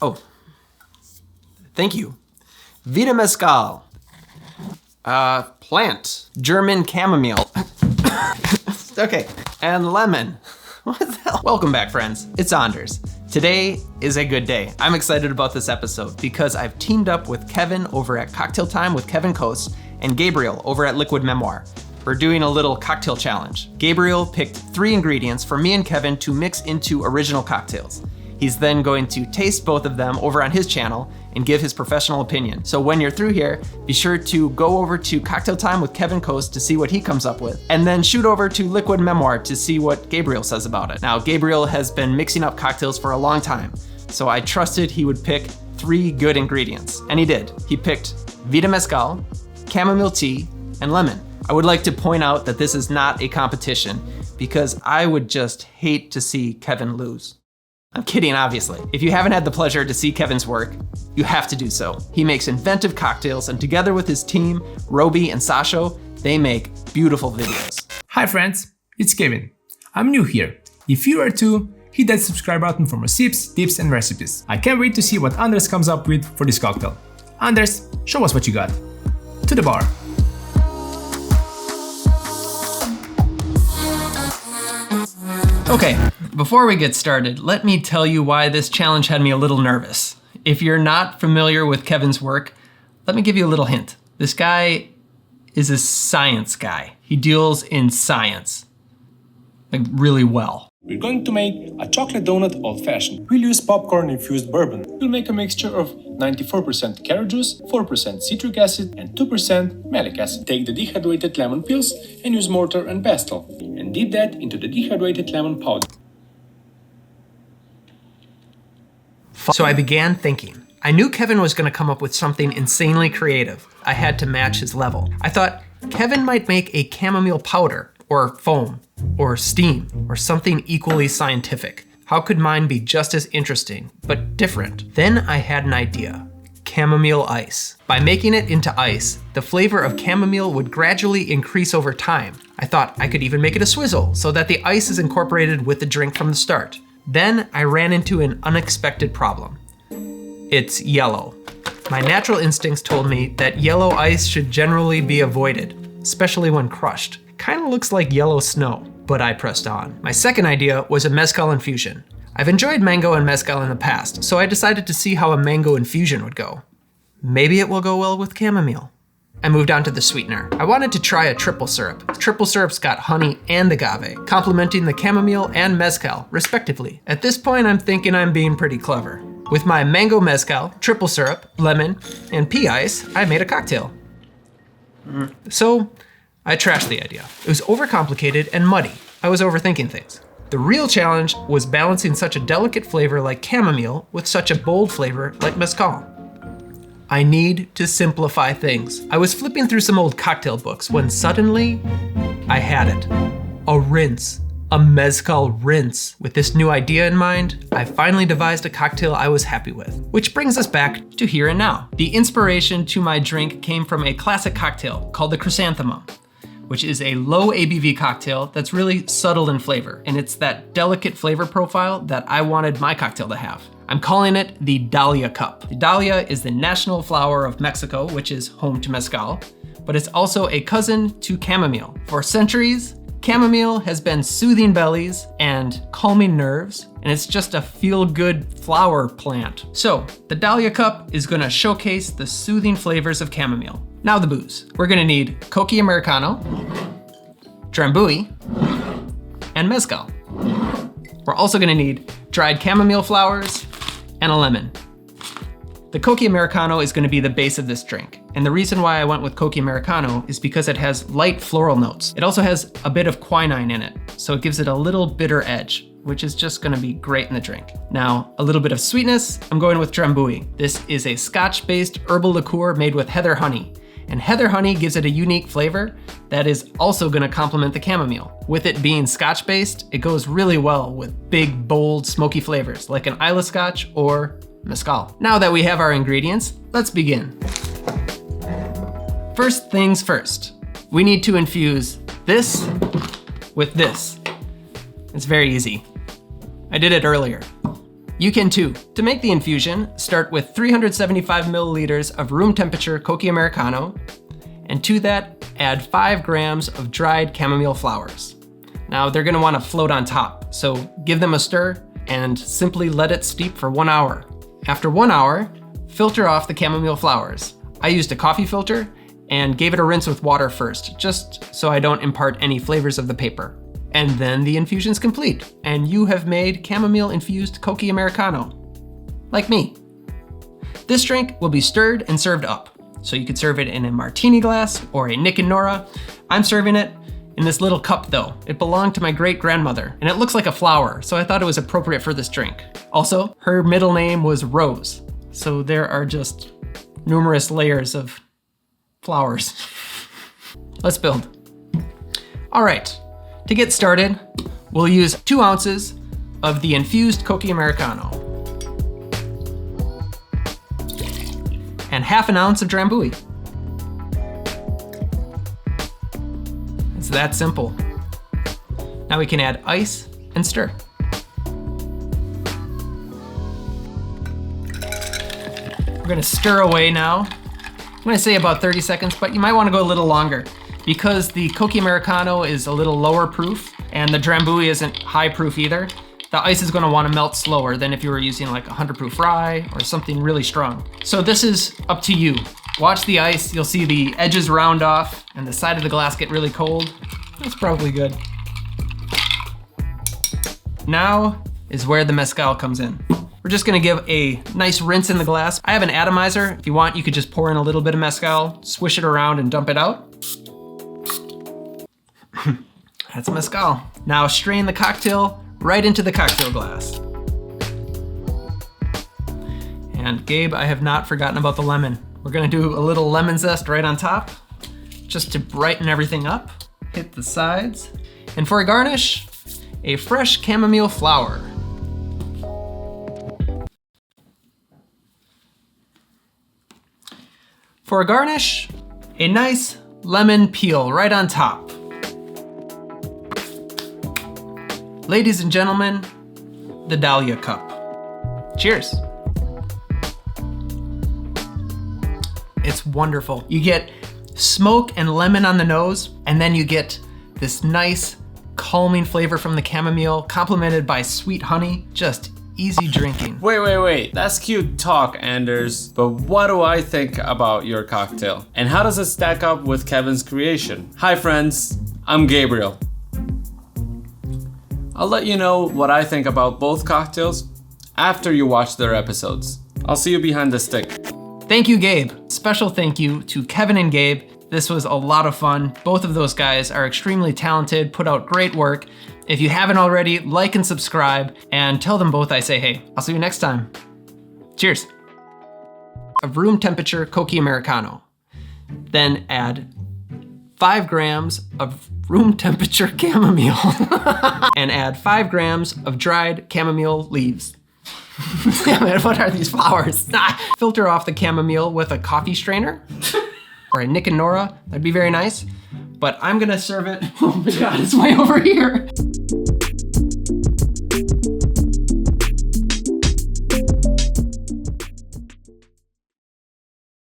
Oh, thank you. Vita mezcal. Plant. German chamomile. Okay, and lemon. What the hell? Welcome back, friends. It's Anders. Today is a good day. I'm excited about this episode because I've teamed up with Kevin over at Cocktail Time with Kevin Kos and Gabriel over at Liquid Memoir. We're doing a little cocktail challenge. Gabriel picked 3 ingredients for me and Kevin to mix into original cocktails. He's then going to taste both of them over on his channel and give his professional opinion. So when you're through here, be sure to go over to Cocktail Time with Kevin Kos to see what he comes up with, and then shoot over to Liquid Memoir to see what Gabriel says about it. Now, Gabriel has been mixing up cocktails for a long time, so I trusted he would pick 3 good ingredients, and he did. He picked Vita Mezcal, chamomile tea, and lemon. I would like to point out that this is not a competition because I would just hate to see Kevin lose. I'm kidding, obviously. If you haven't had the pleasure to see Kevin's work, you have to do so. He makes inventive cocktails, and together with his team, Roby and Sasho, they make beautiful videos. Hi friends, it's Kevin. I'm new here. If you are too, hit that subscribe button for more tips, tips and recipes. I can't wait to see what Anders comes up with for this cocktail. Anders, show us what you got. To the bar. Okay, before we get started, let me tell you why this challenge had me a little nervous. If you're not familiar with Kevin's work, let me give you a little hint. This guy is a science guy. He deals in science, like really well. We're going to make a chocolate donut old-fashioned. We'll use popcorn-infused bourbon. We'll make a mixture of 94% carrot juice, 4% citric acid, and 2% malic acid. Take the dehydrated lemon peels and use mortar and pestle, and dip that into the dehydrated lemon powder. So I began thinking. I knew Kevin was going to come up with something insanely creative. I had to match his level. I thought Kevin might make a chamomile powder, or foam, or steam, or something equally scientific. How could mine be just as interesting, but different? Then I had an idea. Chamomile ice. By making it into ice, the flavor of chamomile would gradually increase over time. I thought I could even make it a swizzle so that the ice is incorporated with the drink from the start. Then I ran into an unexpected problem. It's yellow. My natural instincts told me that yellow ice should generally be avoided, especially when crushed. Kind of looks like yellow snow, but I pressed on. My second idea was a mezcal infusion. I've enjoyed mango and mezcal in the past, so I decided to see how a mango infusion would go. Maybe it will go well with chamomile. I moved on to the sweetener. I wanted to try a triple syrup. Triple syrup's got honey and agave, complementing the chamomile and mezcal, respectively. At this point, I'm thinking I'm being pretty clever. With my mango mezcal, triple syrup, lemon, and pea ice, I made a cocktail. So, I trashed the idea. It was overcomplicated and muddy. I was overthinking things. The real challenge was balancing such a delicate flavor like chamomile with such a bold flavor like mezcal. I need to simplify things. I was flipping through some old cocktail books when suddenly I had it. A rinse. A mezcal rinse. With this new idea in mind, I finally devised a cocktail I was happy with. Which brings us back to here and now. The inspiration to my drink came from a classic cocktail called the chrysanthemum, which is a low ABV cocktail that's really subtle in flavor, and it's that delicate flavor profile that I wanted my cocktail to have. I'm calling it the Dahlia Cup. The dahlia is the national flower of Mexico, which is home to mezcal, but it's also a cousin to chamomile. For centuries, chamomile has been soothing bellies and calming nerves, and it's just a feel-good flower plant. So, the Dahlia Cup is gonna showcase the soothing flavors of chamomile. Now the booze. We're gonna need Coca Americano, Drambuie, and mezcal. We're also gonna need dried chamomile flowers and a lemon. The Coca Americano is gonna be the base of this drink. And the reason why I went with Coca Americano is because it has light floral notes. It also has a bit of quinine in it, so it gives it a little bitter edge, which is just gonna be great in the drink. Now, a little bit of sweetness, I'm going with Drambuie. This is a Scotch-based herbal liqueur made with heather honey. And heather honey gives it a unique flavor that is also gonna complement the chamomile. With it being Scotch-based, it goes really well with big, bold, smoky flavors like an Islay Scotch or mezcal. Now that we have our ingredients, let's begin. First things first, we need to infuse this with this. It's very easy. I did it earlier. You can too. To make the infusion, start with 375 milliliters of room temperature Coca Americano, and to that, add 5 grams of dried chamomile flowers. Now they're gonna wanna float on top, so give them a stir and simply let it steep for 1 hour. After 1 hour, filter off the chamomile flowers. I used a coffee filter and gave it a rinse with water first, just so I don't impart any flavors of the paper. And then the infusion's complete, and you have made chamomile infused Coca Americano, like me. This drink will be stirred and served up. So you could serve it in a martini glass or a Nick and Nora. I'm serving it in this little cup though. It belonged to my great grandmother and it looks like a flower, so I thought it was appropriate for this drink. Also, her middle name was Rose, so there are just numerous layers of flowers. Let's build. All right, to get started, we'll use 2 ounces of the infused Coca Americano and half an ounce of Drambuie. It's that simple. Now we can add ice and stir. We're gonna stir away now. I'm gonna say about 30 seconds, but you might wanna go a little longer because the Coca Americano is a little lower proof and the Drambuie isn't high proof either. The ice is gonna wanna melt slower than if you were using like a 100 proof rye or something really strong. So this is up to you. Watch the ice, you'll see the edges round off and the side of the glass get really cold. That's probably good. Now is where the mezcal comes in. We're just gonna give a nice rinse in the glass. I have an atomizer. If you want, you could just pour in a little bit of mezcal, swish it around and dump it out. That's mezcal. Now strain the cocktail right into the cocktail glass. And Gabe, I have not forgotten about the lemon. We're gonna do a little lemon zest right on top, just to brighten everything up. Hit the sides. And for a garnish, a fresh chamomile flower. For a garnish, a nice lemon peel right on top. Ladies and gentlemen, the Dahlia Cup. Cheers. It's wonderful. You get smoke and lemon on the nose, and then you get this nice calming flavor from the chamomile, complemented by sweet honey. Just easy drinking. Wait. That's cute talk, Anders. But what do I think about your cocktail? And how does it stack up with Kevin's creation? Hi friends, I'm Gabriel. I'll let you know what I think about both cocktails after you watch their episodes. I'll see you behind the stick. Thank you, Gabe. Special thank you to Kevin and Gabe. This was a lot of fun. Both of those guys are extremely talented, put out great work. If you haven't already, like and subscribe, and tell them both I say hey. I'll see you next time. Cheers. A room temperature Coca Americano. Then add 5 grams of room temperature chamomile and add 5 grams of dried chamomile leaves. Damn it, what are these flowers? Filter off the chamomile with a coffee strainer or a Nick and Nora. That'd be very nice. But I'm gonna serve it. Oh my God, it's way over here.